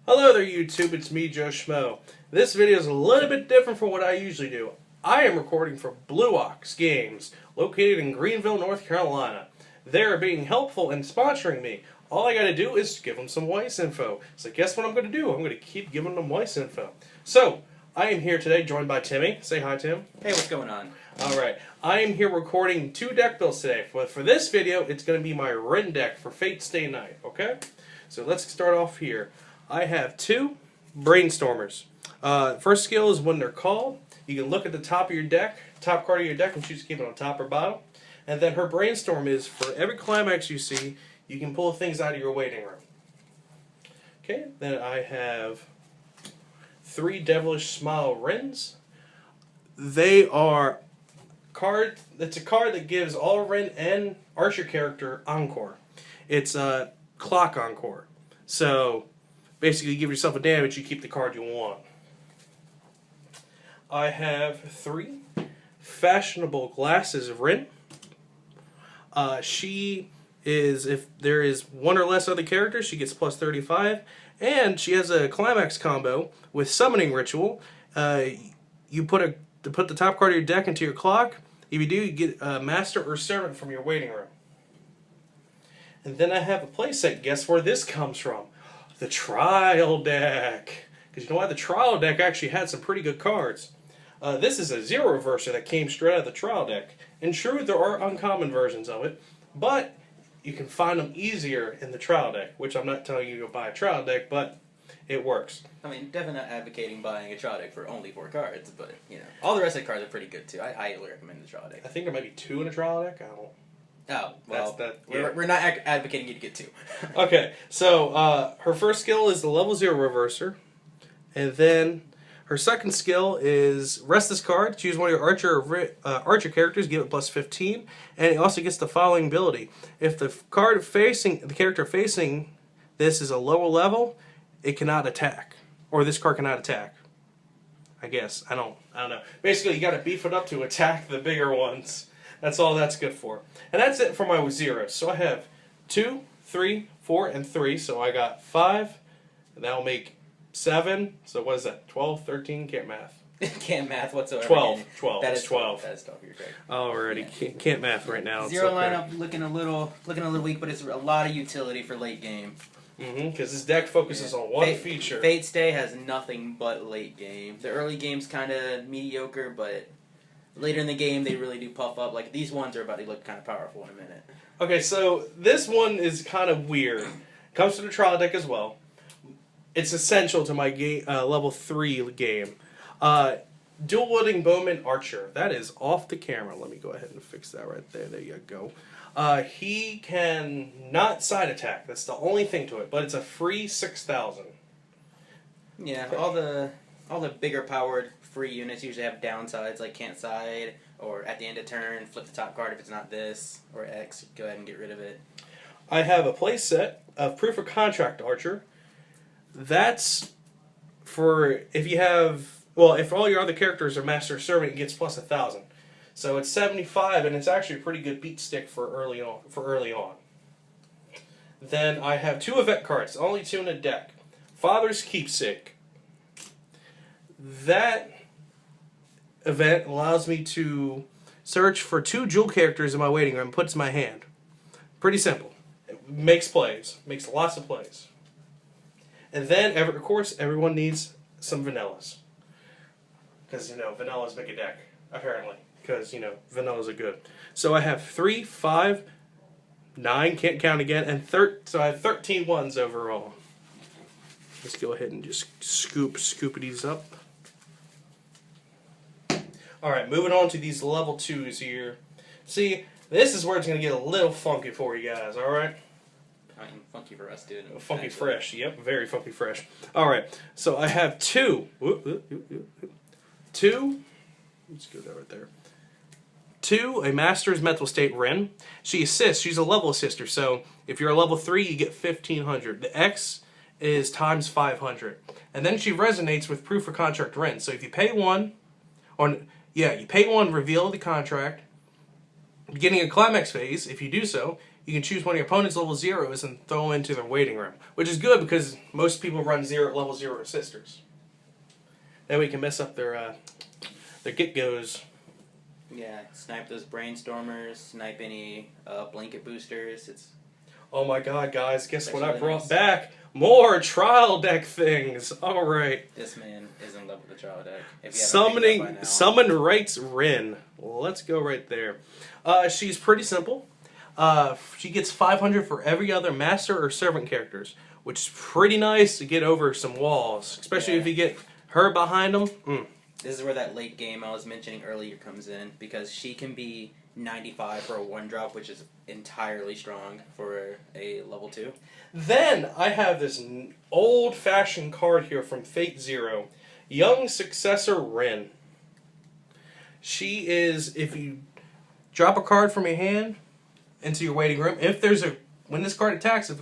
Hello there YouTube, it's me JoeSchmmo. This video is a little bit different from what I usually do. I am recording for Blue Ox Games, located in Greenville, North Carolina. They're being helpful and sponsoring me. All I gotta do is give them some Weiss info. So guess what I'm gonna do? I'm gonna keep giving them Weiss info. So, I am here today joined by Timmy. Say hi, Tim. Hey, what's going on? Alright, I am here recording 2 deck builds today. For this video, it's gonna be my Rin deck for Fate Stay Night, okay? So let's start off here. I have 2 Brainstormers. First skill is when they're called. You can look at the top of your deck, top card of your deck, and choose to keep it on top or bottom. And then her Brainstorm is for every climax you see, you can pull things out of your waiting room. Okay, then I have 3 Devlish Smile Rins. They are it's a card that gives all Rin and Archer character Encore. It's a clock Encore. So basically, you give yourself a damage, you keep the card you want. I have 3 Fashionable Glasses Rin. She is, if there is 1 or less other characters, she gets plus 35. And she has a climax combo with Summoning Ritual. You put the top card of your deck into your clock. If you do, you get a Master or Servant from your waiting room. And then I have a playset. Guess where this comes from? The Trial deck. Because you know what? The Trial deck actually had some pretty good cards. This is a Zero Reverser that came straight out of the Trial deck. And true, there are uncommon versions of it, but you can find them easier in the Trial deck, which I'm not telling you to buy a Trial deck, but it works. I mean, definitely not advocating buying a Trial deck for only 4 cards, but, you know, all the rest of the cards are pretty good, too. I highly recommend the Trial deck. I think there might be 2 in a Trial deck. I don't. Oh, well, yeah. we're not advocating you to get 2. Okay, so her first skill is the level 0 Reverser, and then her second skill is rest this card, choose one of your Archer characters, give it plus 15, and it also gets the following ability. If the character facing this is a lower level, it cannot attack, or this card cannot attack. I guess I don't know. Basically, you got to beef it up to attack the bigger ones. That's all that's good for. And that's it for my zeros. So I have 2, 3, 4, and 3. So I got 5. And that'll make 7. So what is that? 12, 13? Can't math. Can't math whatsoever. 12. 12. That is 12. That is 12. You're correct. Alrighty. Yeah. Can't math right now. Zero lineup looking a little weak, but it's a lot of utility for late game. Because this deck focuses on one feature. Fate Stay has nothing but late game. The early game's kind of mediocre, but later in the game, they really do puff up. Like, these ones are about to look kind of powerful in a minute. Okay, so this one is kind of weird. Comes to the Trial deck as well. It's essential to my game, level 3 game. Dual-wielding Bowman Archer. That is off the camera. Let me go ahead and fix that right there. There you go. He can not side attack. That's the only thing to it. But it's a free 6,000. Yeah, all the bigger powered free units usually have downsides, like can't side, or at the end of turn, flip the top card if it's not this, or X, go ahead and get rid of it. I have a playset of Proof of Contract Archer. That's for if you have, well, if all your other characters are Master or Servant, it gets plus 1,000. So it's 75, and it's actually a pretty good beat stick for early on. Then I have 2 event cards, only 2 in a deck. Father's Keepsake. That event allows me to search for 2 jewel characters in my waiting room and puts in my hand. Pretty simple. It makes plays. Makes lots of plays. And then, of course, everyone needs some vanillas. Because, you know, vanillas make a deck, apparently. Because, you know, vanillas are good. So I have 3, 5, 9, can't count again, and so I have 13 ones overall. Let's go ahead and just scoop these up. Alright, moving on to these level 2s here. See, this is where it's going to get a little funky for you guys, alright? I mean, funky for us, dude. Funky fresh, yep, very funky fresh. Alright, so I have 2. 2, let's go that right there. 2, a Master's Mental State Rin. She assists, she's a level assister, so if you're a level 3, you get 1,500. The X is times 500. And then she resonates with Proof of Contract Rin. So if you pay 1, you pay 1, reveal the contract. Beginning of climax phase, if you do so, you can choose one of your opponent's level 0s and throw them into their waiting room, which is good because most people run level 0 sisters. That way you can mess up their get-goes. Yeah, snipe those brainstormers, snipe any blanket boosters. Oh my god, guys, guess what really I brought nice. back? More trial deck things. Alright. This man is in love with the trial deck. If you haven't picked it up by now. Summon Rites Rin. Let's go right there. She's pretty simple. She gets 500 for every other master or servant characters, which is pretty nice to get over some walls, especially if you get her behind them. This is where that late game I was mentioning earlier comes in, because she can be 95 for a 1-drop, which is entirely strong for a level 2. Then I have this old-fashioned card here from Fate Zero, Young Successor Rin. She is, if you drop a card from your hand into your waiting room, when this card attacks, if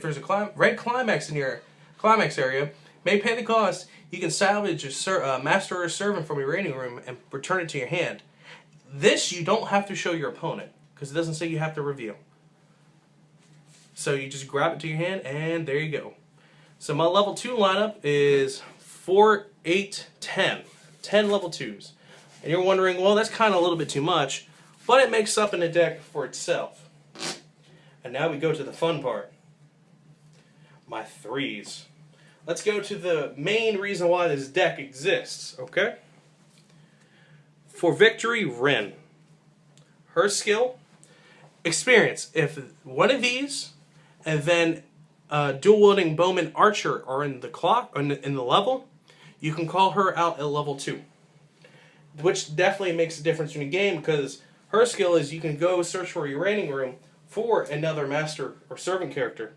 there's a red climax in your climax area, may pay the cost. You can salvage a master or a servant from your waiting room and return it to your hand. This you don't have to show your opponent, because it doesn't say you have to reveal. So you just grab it to your hand, and there you go. So my level 2 lineup is 4, 8, 10. 10 level 2s. And you're wondering, well, that's kind of a little bit too much, but it makes up in the deck for itself. And now we go to the fun part. My 3s. Let's go to the main reason why this deck exists, okay? For victory, Rin. Her skill, experience. If one of these and then dual-wielding Bowman Archer are in the level, you can call her out at level 2. Which definitely makes a difference in the game, because her skill is you can go search for your waiting room for another master or servant character.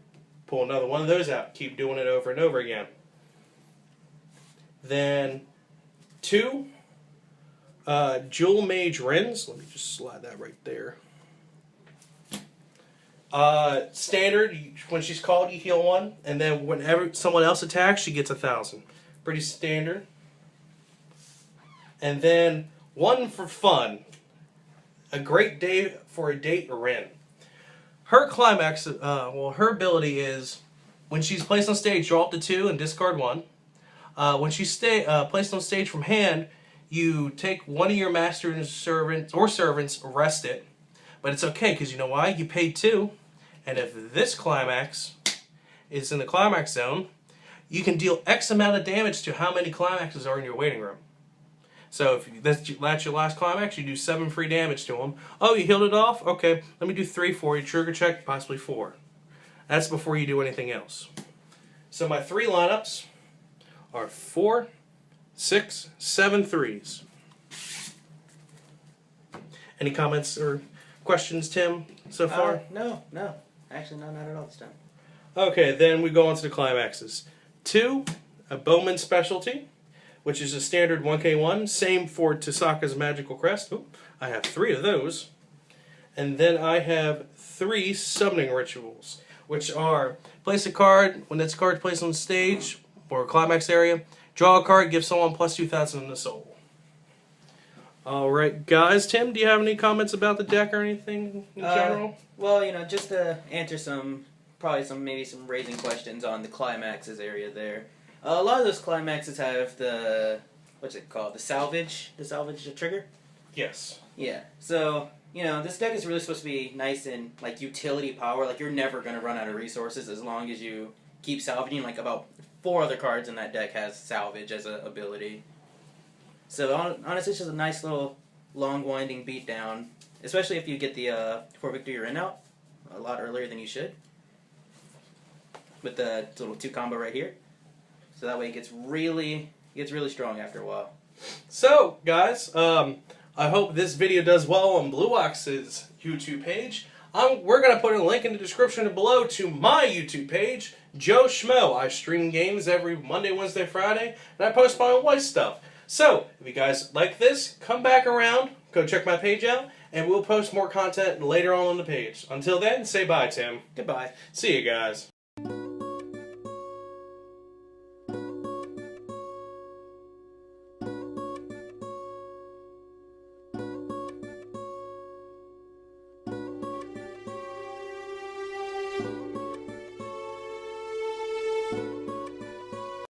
Pull another one of those out. Keep doing it over and over again. Then 2 Jewel Mage Rins. Let me just slide that right there. Standard, when she's called, you heal 1, and then whenever someone else attacks, she gets 1,000. Pretty standard. And then 1 for fun. A great day for a date, Rin. Her climax, her ability is when she's placed on stage, draw up to 2 and discard 1. When she's placed on stage from hand, you take one of your masters, servants, rest it. But it's okay, because you know why? You paid 2. And if this climax is in the climax zone, you can deal X amount of damage to how many climaxes are in your waiting room. So if that's your last climax, you do 7 free damage to them. Oh, you healed it off? Okay, let me do 3 for you. Trigger check, possibly 4. That's before you do anything else. So my 3 lineups are 4, 6, 7 3s. Any comments or questions, Tim, so far? No. Actually, no, not at all this time. Okay, then we go on to the climaxes. 2, a Bowman Speciality, which is a standard 1k1. Same for Tohsaka's Magical Crest. Ooh, I have 3 of those. And then I have 3 Summoning Rituals, which are place a card. When this card is placed on stage or climax area, draw a card, give someone plus 2,000 in the soul. Alright, guys. Tim, do you have any comments about the deck or anything in general? Well, just to answer maybe some raising questions on the climaxes area there. A lot of those climaxes have the, what's it called, the salvage trigger? Yes. Yeah, so, this deck is really supposed to be nice and, utility power. You're never going to run out of resources as long as you keep salvaging. About 4 other cards in that deck has salvage as an ability. So, honestly, it's just a nice little long winding beatdown, especially if you get the for victory Rin out a lot earlier than you should. With the little 2 combo right here. So that way it gets really strong after a while. So, guys, I hope this video does well on Blue Ox's YouTube page. We're going to put a link in the description below to my YouTube page, JoeSchmmo. I stream games every Monday, Wednesday, Friday, and I post my own Weiss stuff. So, if you guys like this, come back around, go check my page out, and we'll post more content later on the page. Until then, say bye, Tim. Goodbye. See you guys. you.